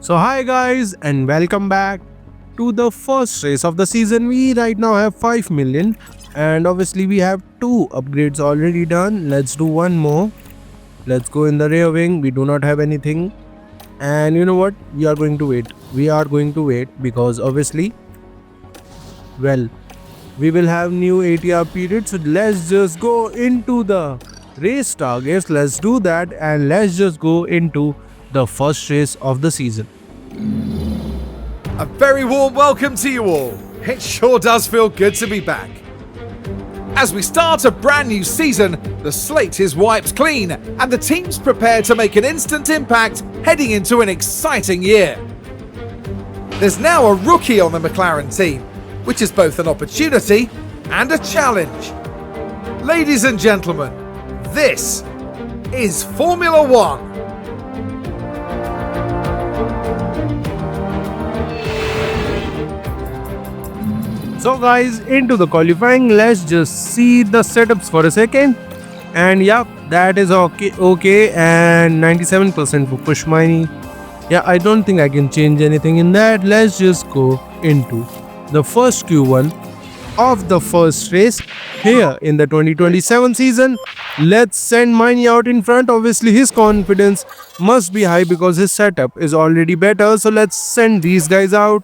So hi guys and welcome back to the first race of the season. We right now have 5 million and obviously we have 2 upgrades already done. Let's do one more. Let's go in the rear wing. We do not have anything. And you know what? We are going to wait. We are going to wait because obviously, well, we will have new ATR period. So let's just go into the race targets. Let's do that and let's just go into the first race of the season. A very warm welcome to you all. It sure does feel good to be back. As we start a brand new season, the slate is wiped clean and the team's prepared to make an instant impact heading into an exciting year. There's now a rookie on the McLaren team, which is both an opportunity and a challenge. Ladies and gentlemen, this is Formula One. So guys, into the qualifying, let's just see the setups for a second. And yeah, that is okay and 97% for push money. Yeah, I don't think I can change anything in that. Let's just go into the first Q1 of the first race here in the 2027 season. Let's send Miney out in front. Obviously his confidence must be high because his setup is already better. So let's send these guys out.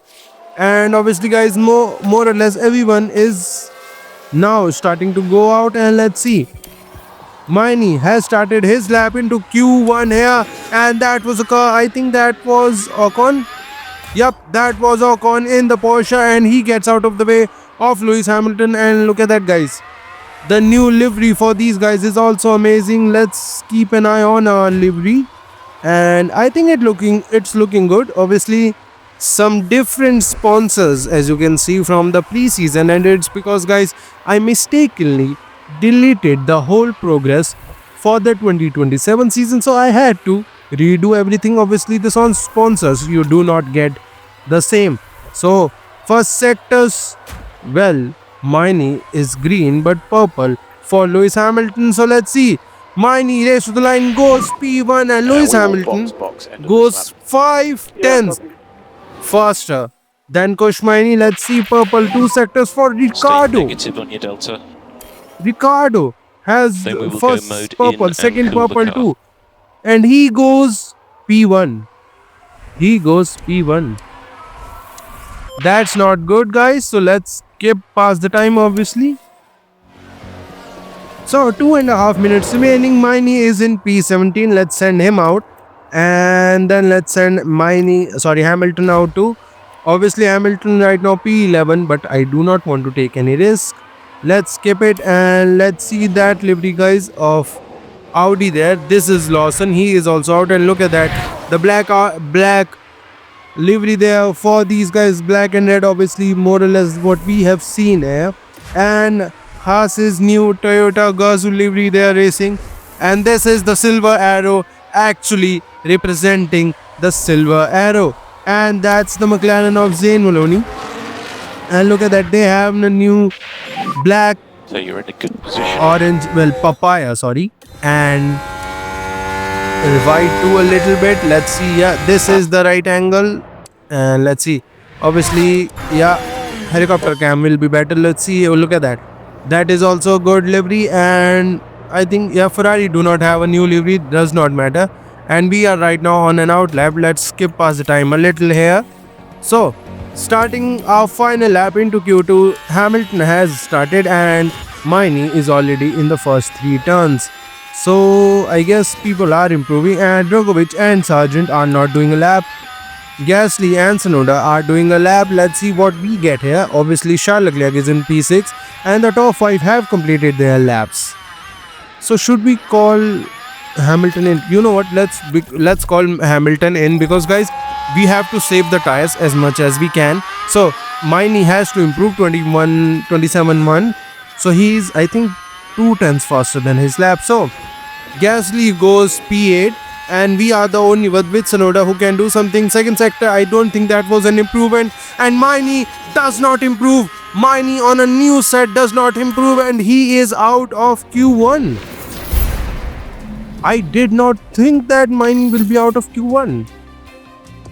And obviously guys, more or less everyone is now starting to go out. And let's see, Miney has started his lap into Q1 here, and that was a car. I think that was Ocon. Yep, that was Ocon in the Porsche, and he gets out of the way of Lewis Hamilton. And look at that guys, the new livery for these guys is also amazing. Let's keep an eye on our livery, and I think it's looking good. Obviously some different sponsors as you can see from the pre-season, and it's because guys I mistakenly deleted the whole progress for the 2027 season, so I had to redo everything. Obviously this on sponsors, you do not get the same. So first sectors, well, Miney is green but purple for Lewis Hamilton. So let's see, Miney race to the line, goes P1, and Lewis Hamilton goes 5 tenths faster than Kush Miney. Let's see, purple 2 sectors for Ricardo. Negative on your delta. Ricardo has Then we will first go mode purple, in and second cool the purple car. too, and he goes P1. He goes P1. That's not good guys, so let's skip past the time obviously. So 2.5 minutes remaining. Miney is in P17. Let's send him out. And then let's send Hamilton out too. Obviously Hamilton right now P11, but I do not want to take any risk. Let's skip it and let's see that livery guys of Audi there. This is Lawson. He is also out, and look at that, the black livery there for these guys, black and red, obviously more or less what we have seen here. And Haas's new Toyota Gazoo livery there racing, and this is the silver arrow actually representing the silver arrow, and that's the McLaren of Zane Maloney. And look at that, they have the new black, So you're in a good position. orange, well, papaya, sorry, and right to a little bit. Let's see, yeah, this is the right angle, and let's see, obviously, yeah, helicopter cam will be better. Let's see, oh, look at that, that is also a good livery. And I think, yeah, Ferrari do not have a new livery, does not matter. And we are right now on an out lap. Let's skip past the time a little here. So starting our final lap into Q2, Hamilton has started and Miney is already in the first 3 turns. So I guess people are improving, and Drogovic and Sargent are not doing a lap. Gasly and Tsunoda are doing a lap. Let's see what we get here. Obviously Charles Leclerc is in P6 and the top 5 have completed their laps. So should we call Hamilton in? You know what, let's call Hamilton in, because guys we have to save the tires as much as we can. So Miney has to improve 27.1, so he's I think 2 tenths faster than his lap. So Gasly goes P8, and we are the only one with Tsunoda who can do something. Second sector, I don't think that was an improvement, and Miney does not improve. Miney on a new set does not improve, and he is out of Q1. I did not think that Miney will be out of Q1.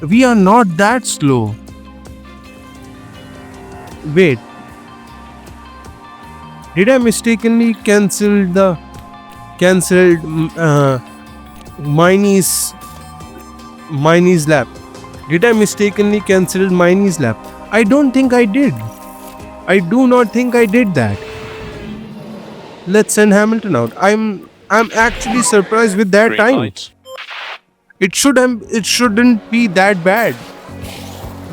We are not that slow. Wait, did I mistakenly cancelled Miney's lap? Did I mistakenly cancelled Miney's lap? I don't think I did. I do not think I did that. Let's send Hamilton out. I'm actually surprised with that Green time. light. It shouldn't be that bad.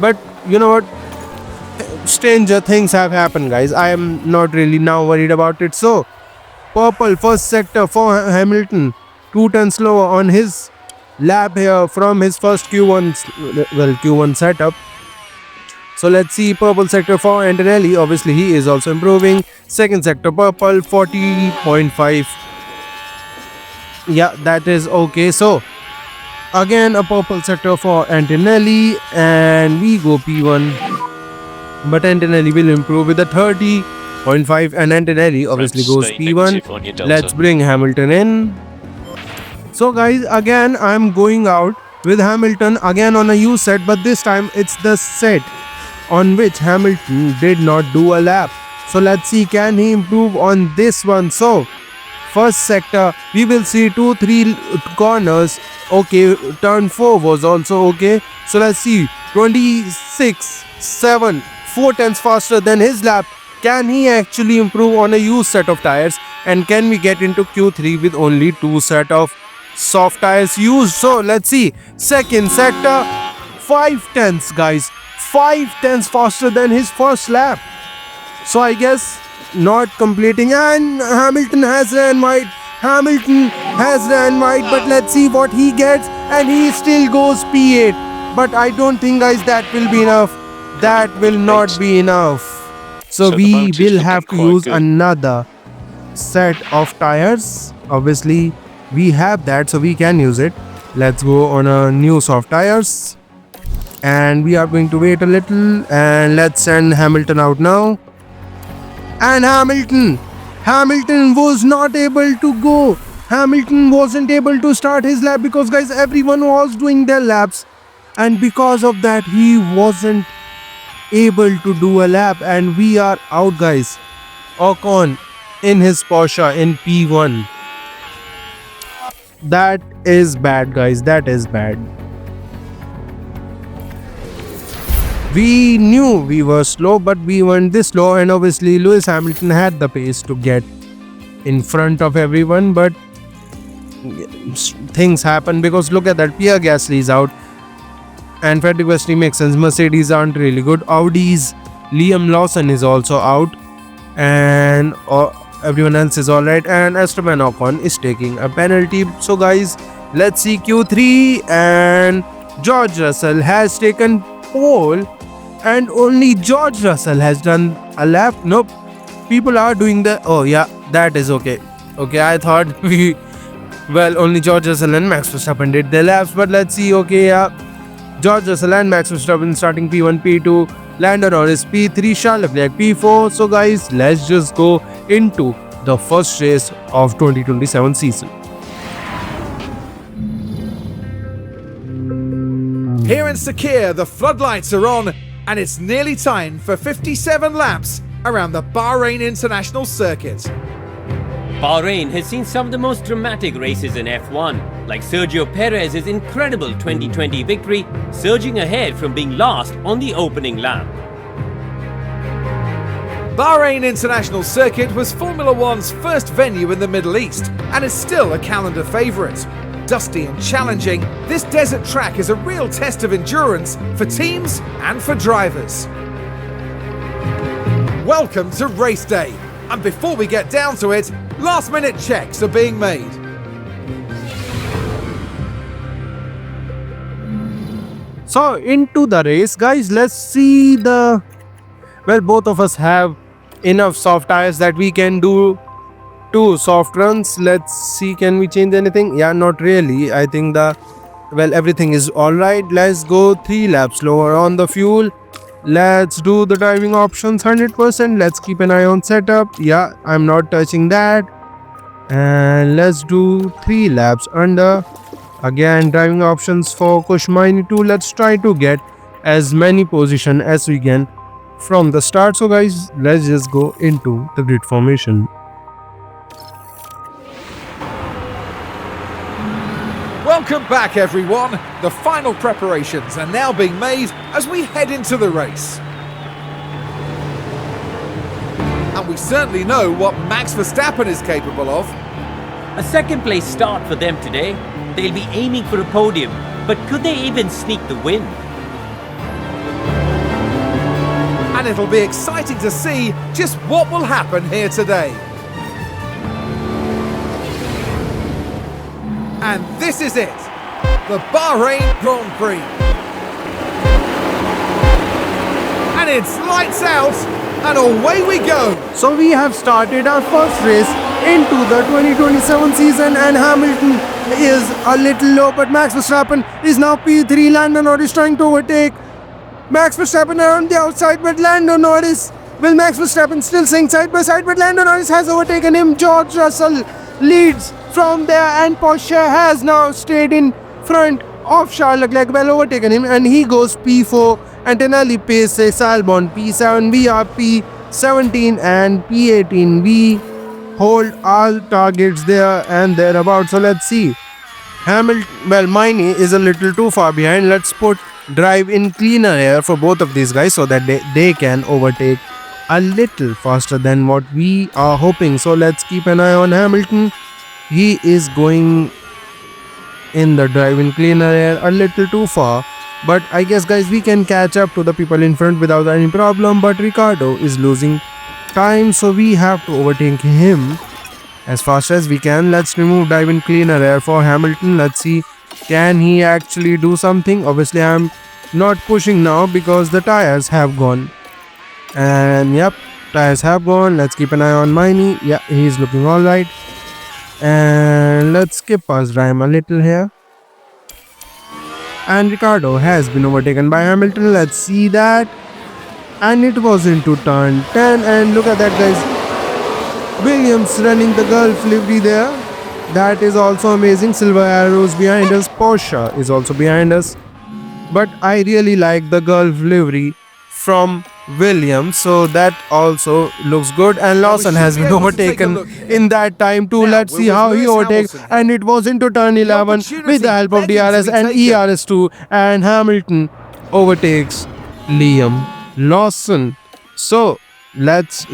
But you know what? Stranger things have happened, guys. I am not really now worried about it. So, purple first sector for Hamilton, 2 turns slower on his lap here from his first Q1 setup. So let's see purple sector for Antonelli. Obviously, he is also improving. Second sector purple 40.5. Yeah, that is okay. So again a purple sector for Antonelli, and we go P1. But Antonelli will improve with a 30.5, and Antonelli obviously French goes stay P1. negative on your delta. Let's bring Hamilton in. So guys, again I'm going out with Hamilton again on a U set, but this time it's the set on which Hamilton did not do a lap. So let's see, can he improve on this one? So first sector, we will see 2-3 corners. Okay, turn 4 was also okay. So let's see, 26.7, 4 tenths faster than his lap. Can he actually improve on a used set of tires? And can we get into Q3 with only 2 set of soft tires used? So let's see, second sector, 5 tenths, guys. 5 tenths faster than his first lap. So I guess not completing, and Hamilton has ran wide. But let's see what he gets, and he still goes P8. But I don't think, guys, that will be enough. That will not be enough. So So the we boat is will have to looking quite use good. another set of tires. Obviously, we have that, so we can use it. Let's go on a new soft tires. And we are going to wait a little, and let's send Hamilton out now. And Hamilton was not able to go. Hamilton wasn't able to start his lap because, guys, everyone was doing their laps, and because of that he wasn't able to do a lap, and we are out, guys. Ocon in his Porsche in P1. That is bad, guys. That is bad. We knew we were slow, but we weren't this slow, and obviously Lewis Hamilton had the pace to get in front of everyone, but things happen because look at that, Pierre Gasly is out, and Frederick Wesley makes sense. Mercedes aren't really good. Audi's Liam Lawson is also out, and everyone else is alright, and Esteban Ocon is taking a penalty. So guys, let's see Q3, and George Russell has taken pole, and only George Russell has done a lap. Nope, people are doing the, oh yeah, that is okay. Okay, I thought only George Russell and Max Verstappen did their laps, but let's see. Okay, yeah, George Russell and Max Verstappen starting P1, P2, Lando Norris P3, Charles Leclerc P4. So guys, let's just go into the first race of 2027 season. Here in Sakir, the floodlights are on, and it's nearly time for 57 laps around the Bahrain International Circuit. Bahrain has seen some of the most dramatic races in F1, like Sergio Perez's incredible 2020 victory, surging ahead from being last on the opening lap. Bahrain International Circuit was Formula One's first venue in the Middle East, and is still a calendar favourite. Dusty and challenging, this desert track is a real test of endurance for teams and for drivers. Welcome to race day, and before we get down to it, last minute checks are being made. So into the race, guys, let's see the, both of us have enough soft tires that we can do 2 soft runs. Let's see, can we change anything? Yeah, not really. I think everything is alright. Let's go 3 laps lower on the fuel. Let's do the driving options 100%. Let's keep an eye on setup. Yeah, I'm not touching that. And let's do 3 laps under Again, driving options for Kush Mini 2. Let's try to get as many position as we can from the start. So guys, let's just go into the grid formation. Welcome back, everyone. The final preparations are now being made as we head into the race. And we certainly know what Max Verstappen is capable of. A second place start for them today. They'll be aiming for a podium, but could they even sneak the win? And it'll be exciting to see just what will happen here today. And this is it, the Bahrain Grand Prix. And it's lights out, and away we go. So we have started our first race into the 2027 season, and Hamilton is a little low, but Max Verstappen is now P3. Lando Norris trying to overtake Max Verstappen around the outside, but Lando Norris, will Max Verstappen still sink side by side, but Lando Norris has overtaken him. George Russell leads from there, and Porsche has now stayed in front of Charles Leclerc, well overtaken him, and he goes P4. Antonelli P6, Albon P7, we are P17 and P18. We hold all targets there and thereabouts. So let's see. Mini is a little too far behind. Let's put drive in cleaner air for both of these guys so that they can overtake a little faster than what we are hoping. So let's keep an eye on Hamilton. He is going in the drive in cleaner air a little too far, but I guess guys we can catch up to the people in front without any problem. But Ricardo is losing time, so we have to overtake him as fast as we can. Let's remove drive in cleaner air for Hamilton. Let's see, can he actually do something? Obviously I'm not pushing now because the tires have gone, and yep, tires have gone. Let's keep an eye on Mini. Yeah, he's looking all right. And let's skip past Rhyme a little here. And Ricardo has been overtaken by Hamilton. Let's see that. And it was into turn 10. And look at that, guys. Williams running the Gulf livery there. That is also amazing. Silver arrows behind us. Porsche is also behind us. But I really like the Gulf livery from Williams, so that also looks good. And Lawson has been overtaken in that time too. Let's see how he overtakes, and it was into turn 11 with the help of DRS and ERS2, and Hamilton overtakes Liam Lawson. So let's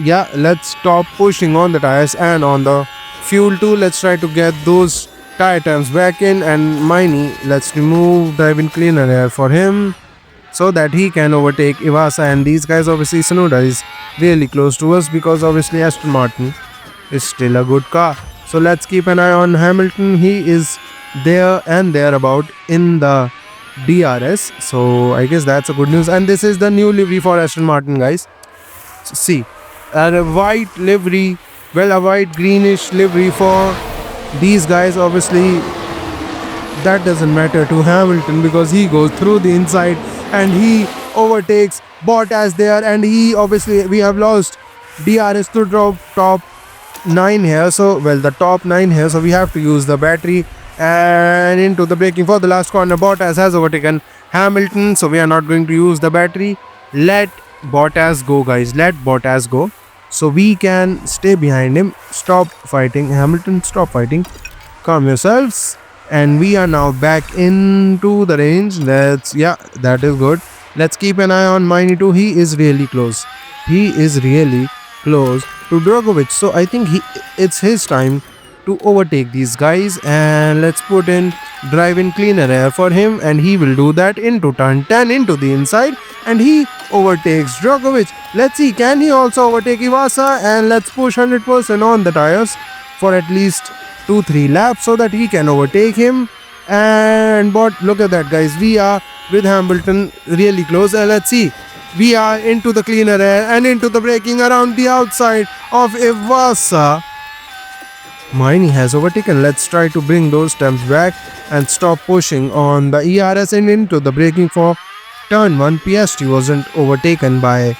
stop pushing on the tires and on the fuel too. Let's try to get those tire times back in. And Mini, let's remove drive-in cleaner air for him so that he can overtake Iwasa and these guys. Obviously Tsunoda is really close to us because obviously Aston Martin is still a good car. So let's keep an eye on Hamilton. He is there and thereabout in the DRS, so I guess that's a good news. And this is the new livery for Aston Martin, guys. So see, a white livery, well, a white greenish livery for these guys. Obviously that doesn't matter to Hamilton because he goes through the inside and he overtakes Bottas there, and he obviously, we have lost DRS to drop top 9 here, so well, the top 9 here, so we have to use the battery. And into the braking for the last corner, Bottas has overtaken Hamilton, so we are not going to use the battery. Let Bottas go, guys, let Bottas go so we can stay behind him. Stop fighting, Hamilton, stop fighting, calm yourselves. And we are now back into the range. That is good. Let's keep an eye on Mini 2. He is really close. He is really close to Drogovic. So I think it's his time to overtake these guys. And let's put in drive-in cleaner air for him, and he will do that into turn 10 into the inside, and he overtakes Drogovic. Let's see, can he also overtake Iwasa? And let's push 100% on the tires for at least 2-3 laps so that he can overtake him. And look at that, guys, we are with Hamilton really close. And let's see, we are into the cleaner air and into the braking around the outside of Iwasa. Mini has overtaken. Let's try to bring those temps back and stop pushing on the ERS and into the braking for turn 1. PST wasn't overtaken by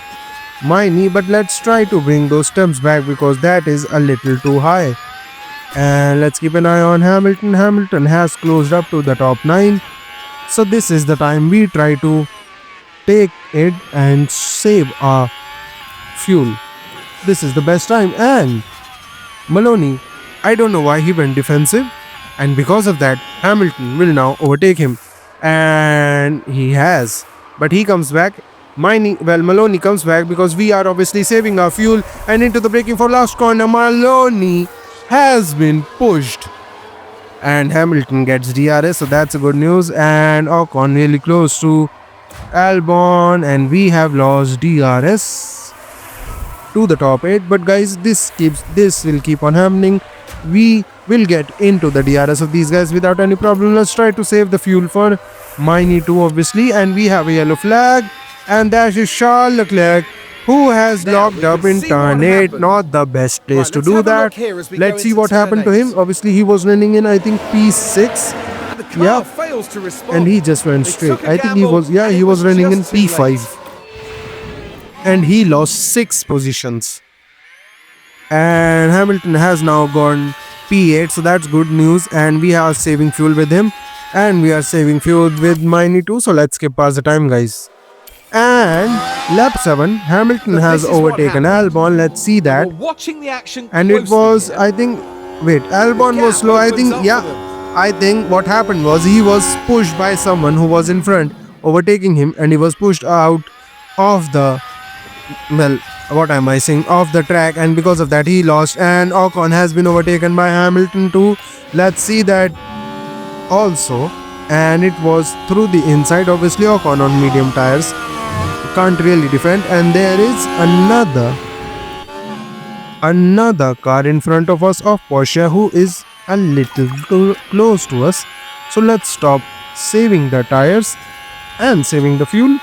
Mini, but let's try to bring those temps back because that is a little too high. And let's keep an eye on Hamilton. Hamilton has closed up to the top 9. So this is the time we try to take it and save our fuel. This is the best time. And Maloney, I don't know why he went defensive. And because of that, Hamilton will now overtake him. And he has. But he comes back. Maloney comes back because we are obviously saving our fuel. And into the braking for last corner, Maloney has been pushed. And Hamilton gets DRS, so that's a good news. And Ocon really close to Albon, and we have lost DRS to the top 8. But guys, this will keep on happening. We will get into the DRS of these guys without any problem. Let's try to save the fuel for Mini 2 obviously, and we have a yellow flag, and that is Charles Leclerc, who has locked up in turn 8. Not the best place to do that. Let's see what happened to him. Obviously he was running in, I think, P6. Yeah, and he just went straight. I think he was running in P5, and he lost 6 positions. And Hamilton has now gone P8, so that's good news. And we are saving fuel with him, and we are saving fuel with Mini 2. So let's skip past the time, guys. And lap 7, Hamilton has overtaken Albon. Let's see that. And it was, I think, Albon was slow. I think what happened was he was pushed by someone who was in front, overtaking him, and he was pushed out of the, off the track, and because of that he lost. And Ocon has been overtaken by Hamilton too. Let's see that also. And it was through the inside. Obviously Ocon on medium tires can't really defend, and there is another car in front of us of Porsche who is a little close to us. So let's stop saving the tires and saving the fuel.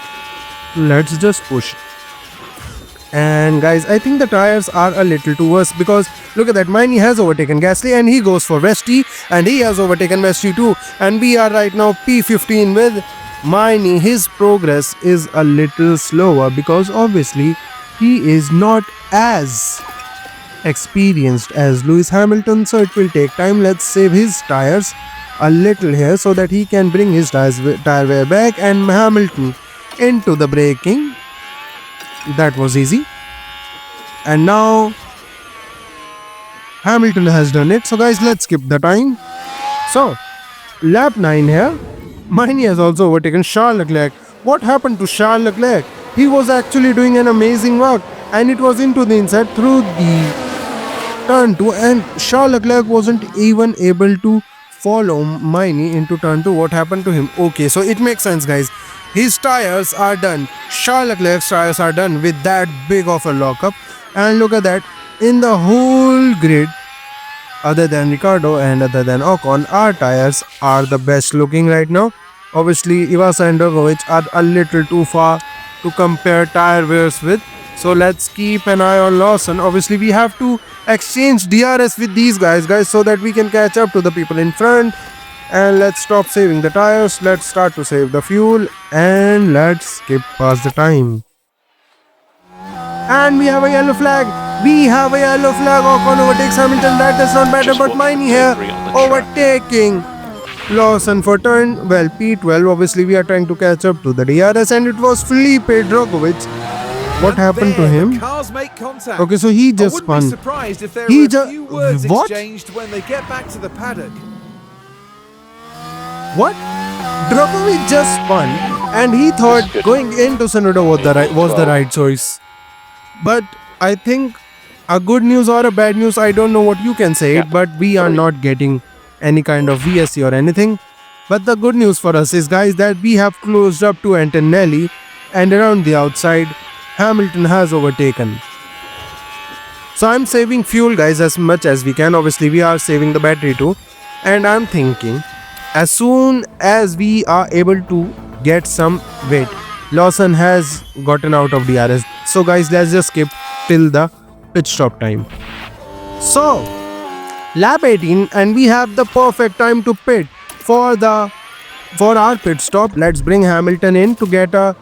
Let's just push. And guys, I think the tires are a little too worse, because look at that, Mini has overtaken Gasly and he goes for Vesti, and he has overtaken Vesti too, and we are right now P15 with Mini. His progress is a little slower because obviously he is not as experienced as Lewis Hamilton, so it will take time. Let's save his tires a little here so that he can bring his tire wear back. And Hamilton into the braking. That was easy. And now Hamilton has done it. So guys, let's skip the time. So lap 9 here, Mini has also overtaken Charles Leclerc. What happened to Charles Leclerc? He was actually doing an amazing work, and it was into the inside through the turn 2, and Charles Leclerc wasn't even able to follow Mini into turn 2. What happened to him? Okay, so it makes sense, guys. His tires are done. Charles Leclerc's tires are done with that big of a lockup. And look at that, in the whole grid, other than Ricardo and other than Ocon, our tires are the best looking right now. Obviously Ivasa and Drogovic are a little too far to compare tire wears with. So let's keep an eye on Lawson. Obviously we have to exchange DRS with these guys so that we can catch up to the people in front. And let's stop saving the tires. Let's start to save the fuel, and let's skip past the time. And we have a yellow flag. Ocon overtakes Hamilton. That does not matter, but Mini here overtaking Lawson for turn, P12. Obviously we are trying to catch up to the DRS, and it was Felipe Drogovic. What happened to him? Okay, so he just spun. He just what? When they get back to the paddock. What? Drogovic just spun, and he thought going into Sonoda was the right choice. But I think a good news or a bad news, I don't know what you can say, but we are not getting any kind of VSC or anything. But the good news for us is, guys, that we have closed up to Antonelli, and around the outside Hamilton has overtaken. So I'm saving fuel, guys, as much as we can. Obviously we are saving the battery too, and I'm thinking as soon as we are able to get some weight, Lawson has gotten out of DRS. So guys, let's just skip till the pit stop time. So lap 18, and we have the perfect time to pit for our pit stop. Let's bring Hamilton in to get a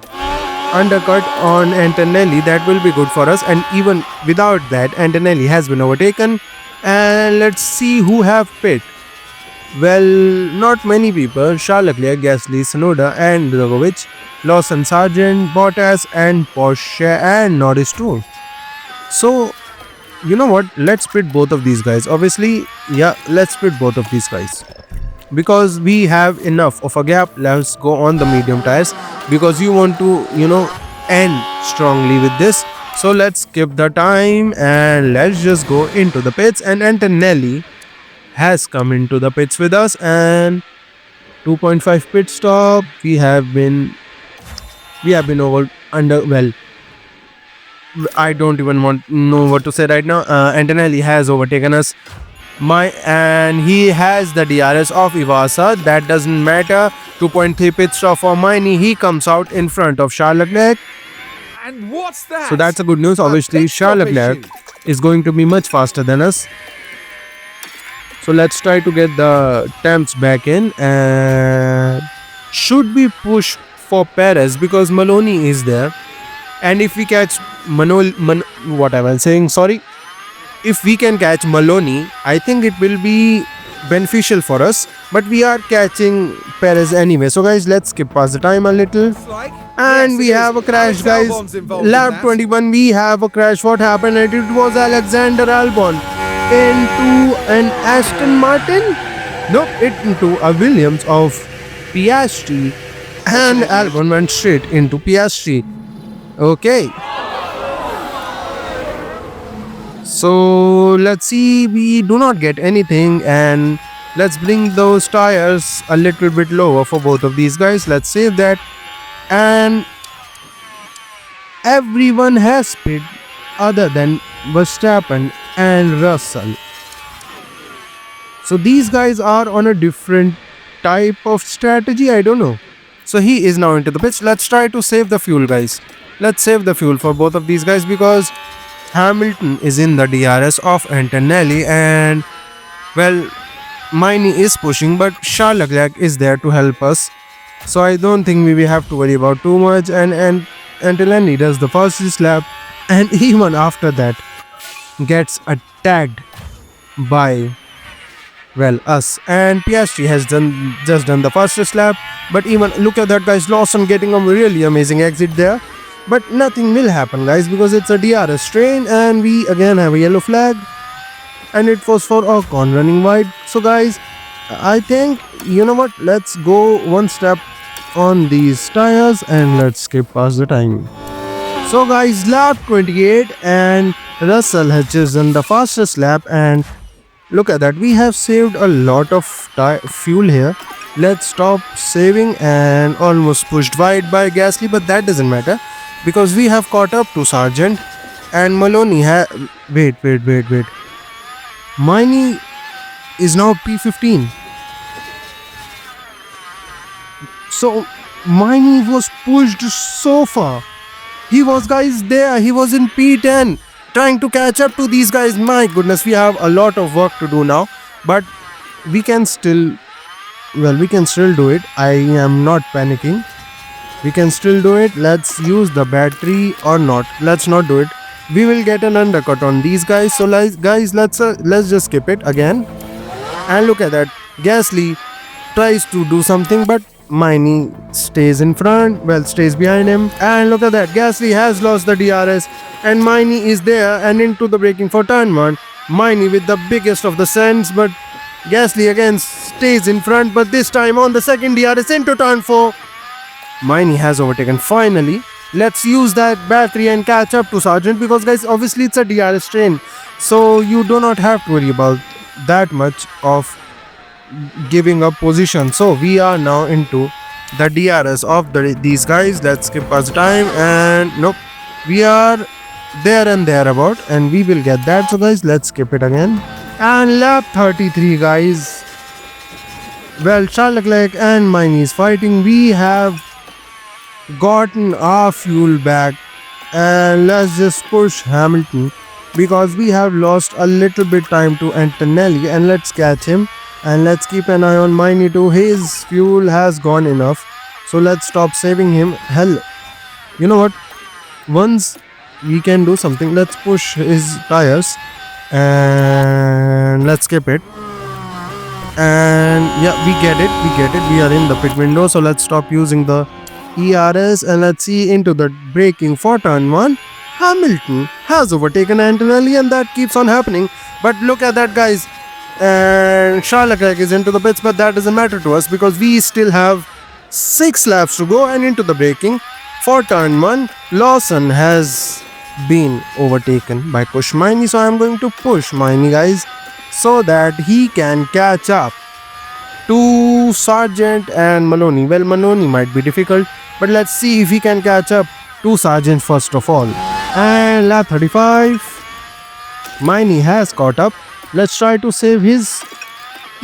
undercut on Antonelli. That will be good for us, and even without that, Antonelli has been overtaken. And let's see who have pit. Well, not many people. Charles Leclerc, Gasly, Sonoda and Drogovic, Lawson, Sargent, Bottas and Porsche and Norris too. So, you know what? Let's pit both of these guys. Obviously, yeah, let's pit both of these guys. Because we have enough of a gap, let's go on the medium tires. Because you want to, end strongly with this. So let's skip the time and let's just go into the pits. And Antonelli has come into the pits with us, and 2.5 pit stop. We have been over under, well, I don't even know what to say right now. Antonelli has overtaken us. And he has the DRS of Iwasa. That doesn't matter. 2.3 pit stop for Miney. He comes out in front of Charles Leclerc. And what's that? So that's a good news. Obviously, pit Charles stop Leclerc issue. is going to be much faster than us. So let's try to get the temps back in. And should we push for Perez because Maloney is there? And if we catch what am I saying? Sorry. If we can catch Maloney, I think it will be beneficial for us. But we are catching Perez anyway. So guys, let's skip past the time a little. And we have a crash, guys. Lap 21, we have a crash. What happened? And it was Alexander Albon into an Aston Martin. Nope, it into a Williams of Piastri. And Albon went straight into Piastri. Okay. So let's see, we do not get anything, and let's bring those tires a little bit lower for both of these guys. Let's save that. And everyone has pit other than Verstappen and Russell. So these guys are on a different type of strategy, I don't know. So he is now into the pits. Let's try to save the fuel, guys. Let's save the fuel for both of these guys because Hamilton is in the DRS of Antonelli, and well, Miney is pushing, but Charles Leclerc is there to help us. So I don't think we will have to worry about too much. And Antonelli does the fastest lap, and even after that gets attacked by, well, us. And Piastri has just done the fastest lap, but even look at that, guys. Lawson getting a really amazing exit there. But nothing will happen, guys, because it's a DRS train, and we again have a yellow flag, and it was for Ocon running wide. So guys, I think, you know what, let's go one step on these tires and let's skip past the time. So guys, lap 28, and Russell has just done the fastest lap, and look at that, we have saved a lot of fuel here. Let's stop saving, and almost pushed wide by Gasly, but that doesn't matter because we have caught up to Sargent, and Maloney wait. Miney is now P15. So Miney was pushed so far. He was, guys, there. He was in P10 trying to catch up to these guys. My goodness, we have a lot of work to do now, but we can still do it. I am not panicking. We can still do it. Let's use the battery or not. Let's not do it. We will get an undercut on these guys. So guys, let's just skip it again. And look at that. Gasly tries to do something, but Miney stays in front. Well, stays behind him. And look at that. Gasly has lost the DRS, and Miney is there and into the braking for turn 1. Miney with the biggest of the sends, but Gasly again stays in front, but this time on the second DRS into turn 4. Miney has overtaken finally. Let's use that battery and catch up to Sargent because, guys, obviously it's a DRS train, so you do not have to worry about that much of giving up position. So we are now into the DRS of these guys. Let's skip past the time, and nope, we are there and thereabout, and we will get that. So guys, let's skip it again. And lap 33, guys. Well, Charles Leclerc and Miney is fighting. We have gotten our fuel back, and let's just push Hamilton because we have lost a little bit time to Antonelli, and let's catch him, and let's keep an eye on Miney too. His fuel has gone enough, so let's stop saving him. Hell, you know what, once we can do something, let's push his tires And let's skip it. And yeah, we get it. We are in the pit window, so let's stop using the ERS and let's see into the braking for turn 1. Hamilton has overtaken Antonelli, and that keeps on happening. But look at that, guys. And Charles Leclerc is into the pits, but that doesn't matter to us because we still have 6 laps to go. And into the braking for turn 1, Lawson has been overtaken by Push Miney, so I'm going to push Miney, guys, so that he can catch up to Sargent and Maloney. Well, Maloney might be difficult, but let's see if he can catch up to Sargent first of all. And lap 35, Miney has caught up. Let's try to save his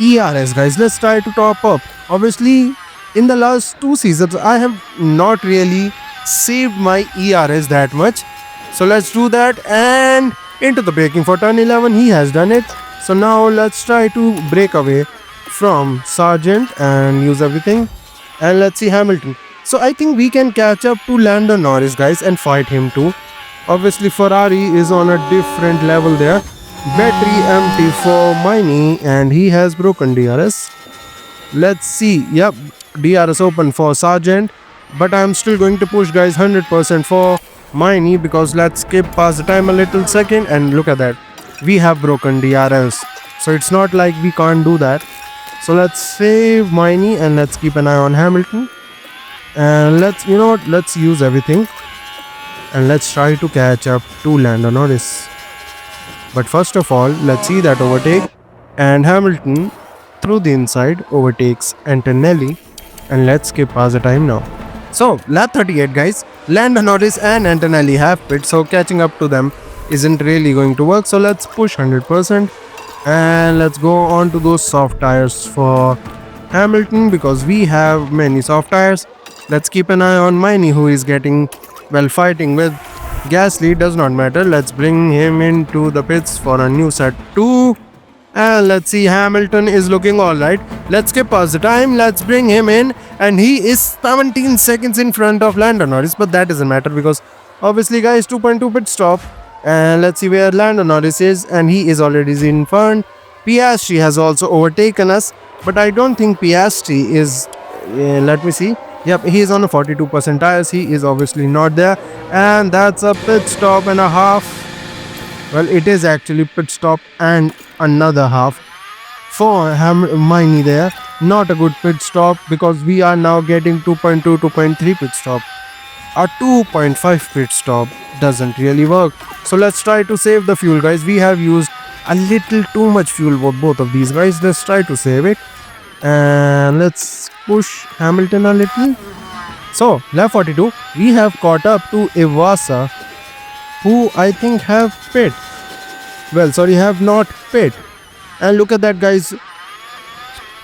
ERS, guys. Let's try to top up. Obviously, in the last 2 seasons, I have not really saved my ERS that much. So let's do that. And into the braking for turn 11, he has done it. So now let's try to break away from Sargent and use everything. And let's see Hamilton. So I think we can catch up to Lando Norris, guys, and fight him too. Obviously, Ferrari is on a different level there. Battery empty for Miney, and he has broken DRS. Let's see. Yep, DRS open for Sargent, but I'm still going to push, guys, 100% for Miney because let's skip past the time a little second and look at that. We have broken DRS, so it's not like we can't do that. So let's save Miney and let's keep an eye on Hamilton. And let's use everything and let's try to catch up to Lando Norris. But first of all, let's see that overtake, and Hamilton through the inside overtakes Antonelli, and let's skip past the time now. So lap 38, guys, Lando Norris and Antonelli have pit, so catching up to them isn't really going to work. So let's push 100% and let's go on to those soft tires for Hamilton because we have many soft tires. Let's keep an eye on Miney, who is getting, well, fighting with Gasly. Does not matter. Let's bring him into the pits for a new set 2. And let's see, Hamilton is looking alright. Let's skip past the time. Let's bring him in. And he is 17 seconds in front of Lando Norris. But that doesn't matter because obviously, guys, 2.2 pit stop. And let's see where Lando Norris is. And he is already in front. Piastri has also overtaken us. But I don't think Piastri is... let me see. Yep, he is on a 42% tires. He is obviously not there. And that's a pit stop and a half. Well, it is actually pit stop and another half for Miney there. Not a good pit stop because we are now getting 2.2, 2.3 pit stop. A 2.5 pit stop doesn't really work. So let's try to save the fuel, guys. We have used a little too much fuel for both of these guys. Let's try to save it. And let's push Hamilton a little. So lap 42, we have caught up to Iwasa, who I think have pit. Well, sorry, have not pit. And look at that, guys.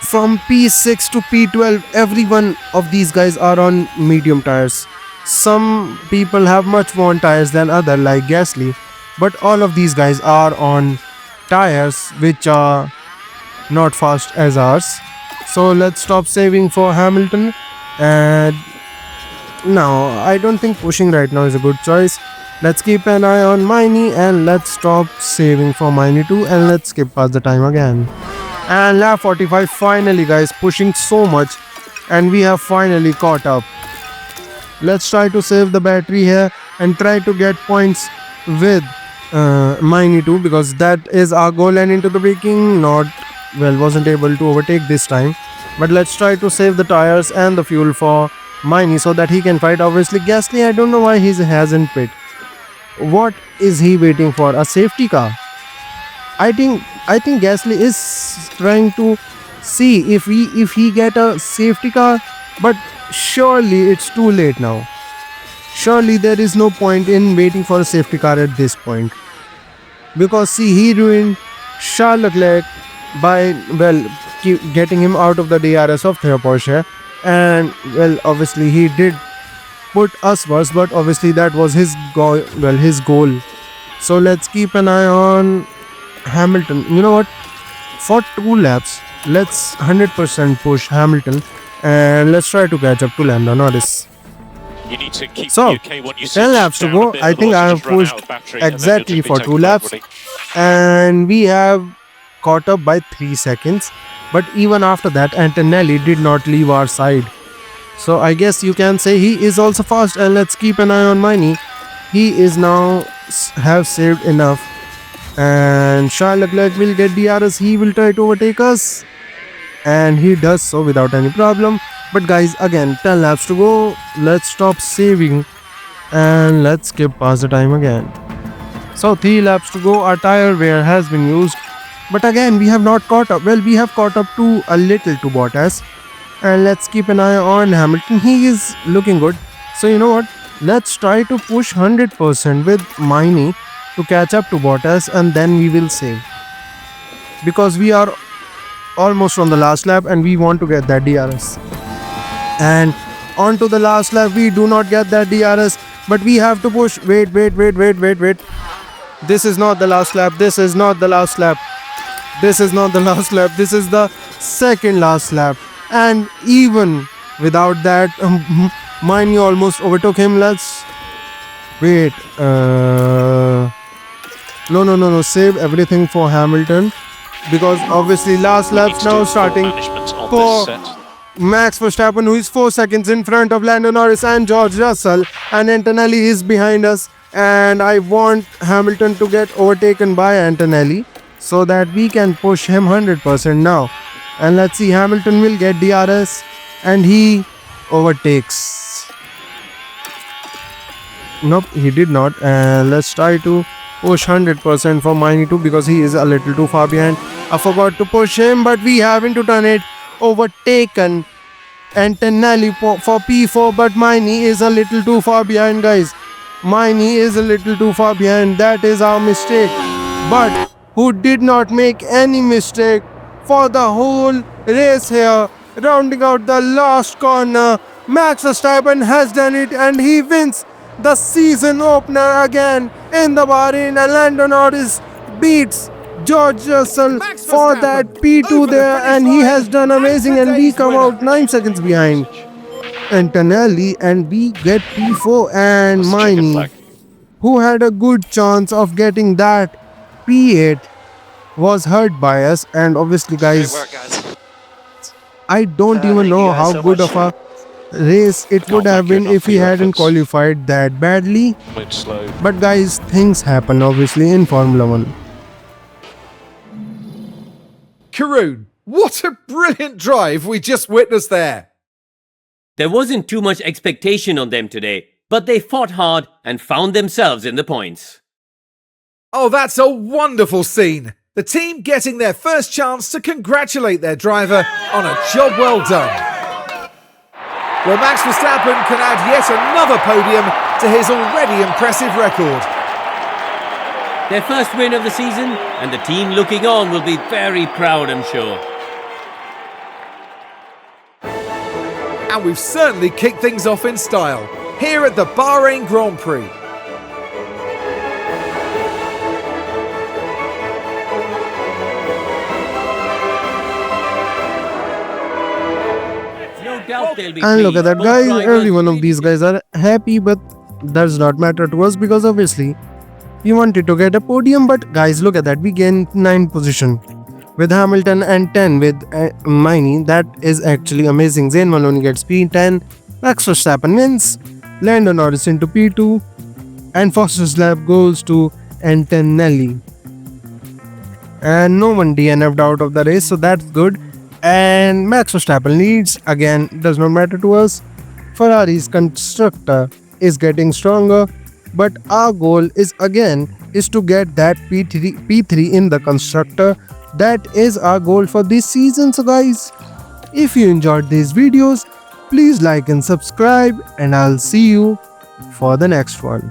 From P6 to P12, every one of these guys are on medium tires. Some people have much more tires than other, like Gasly, but all of these guys are on tires which are not fast as ours. So let's stop saving for Hamilton. And now I don't think pushing right now is a good choice. Let's keep an eye on Miney and let's stop saving for Miney too, and let's skip past the time again. And lap 45, finally, guys, pushing so much and we have finally caught up. Let's try to save the battery here and try to get points with Miney too, because that is our goal. And into the braking, wasn't able to overtake this time. But let's try to save the tires and the fuel for Miney so that he can fight. Obviously, Gasly, I don't know why he hasn't pit. What is he waiting for? A safety car? I think Gasly is trying to see if he get a safety car, but surely it's too late now. Surely there is no point in waiting for a safety car at this point, because see, he ruined Charles Leclerc by getting him out of the DRS of Theo Porsche, and obviously he did put us first, but obviously that was his goal. So let's keep an eye on Hamilton. You know what? For 2 laps, let's 100% push Hamilton and let's try to catch up to Lando Norris. You need to keep So, UK 1 usage 10 laps to down go. a bit, I think I otherwise have you just run out pushed of battery and then exactly you'll just be for taken 2 laps. globally. and we have caught up by 3 seconds. But even after that, Antonelli did not leave our side. So I guess you can say he is also fast, and let's keep an eye on Miney. He is now have saved enough, and Charles Leclerc will get DRS. He will try to overtake us, and he does so without any problem. But guys, again 10 laps to go. Let's stop saving and let's skip past the time again. So 3 laps to go. Our tire wear has been used, but again we have not caught up. Well, we have caught up to a little to Bottas, and let's keep an eye on Hamilton. He is looking good. So you know what? Let's try to push 100% with Miney to catch up to Bottas, and then we will save, because we are almost on the last lap and we want to get that DRS. And on to the last lap, we do not get that DRS, but we have to push. Wait. This is not the last lap. This is not the last lap. This is not the last lap. This is the second last lap. And even without that, Miney almost overtook him. Let's wait. No. Save everything for Hamilton, because obviously last lap's now starting management on for this set. Max Verstappen, who is 4 seconds in front of Lando Norris and George Russell, and Antonelli is behind us. And I want Hamilton to get overtaken by Antonelli so that we can push him 100% now. And let's see, Hamilton will get DRS and he overtakes. Nope, he did not. And let's try to push 100% for Miney too, because he is a little too far behind. I forgot to push him, but we haven't done it. Overtaken Antonelli for P4, but Miney is a little too far behind, guys. Miney is a little too far behind. That is our mistake. But who did not make any mistake for the whole race here, rounding out the last corner, Max Verstappen has done it, and he wins the season opener again in the Bahrain. And Lando Norris beats George Russell Max for Verstappen that over P2 the there, finish and he line has done and amazing, and we today's come winner. out 9 seconds behind Antonelli, and we get P4. And Chicken Miney, flag. who had a good chance of getting that P8, was hurt by us. And obviously, guys, Great work, guys. I don't even thank you know guys how so good much. of a race it would Can't have thank you been enough if for we your hadn't efforts. qualified that badly. Moved slow. But guys, things happen obviously in Formula 1. Karun, what a brilliant drive we just witnessed there. There wasn't too much expectation on them today, but they fought hard and found themselves in the points. Oh, that's a wonderful scene. The team getting their first chance to congratulate their driver on a job well done. Well, Max Verstappen can add yet another podium to his already impressive record. Their first win of the season, and the team looking on will be very proud, I'm sure. And we've certainly kicked things off in style here at the Bahrain Grand Prix. No doubt they'll be And look at pleased. that, Both guys. drivers Every one of will these be- guys are happy, but does not matter to us, because obviously we wanted to get a podium. But guys, look at that. We gained 9th position with Hamilton and 10 with Miney. That is actually amazing. Zayn Maloney gets P10. Max Verstappen wins. Lando Norris into P2. And fastest lap goes to Antonelli. And no one DNF'd out of the race, so that's good. And Max Verstappen leads. Again, does not matter to us. Ferrari's constructor is getting stronger, but our goal is to get that P3 in the constructor. That is our goal for this season. So guys, if you enjoyed these videos, please like and subscribe, and I'll see you for the next one.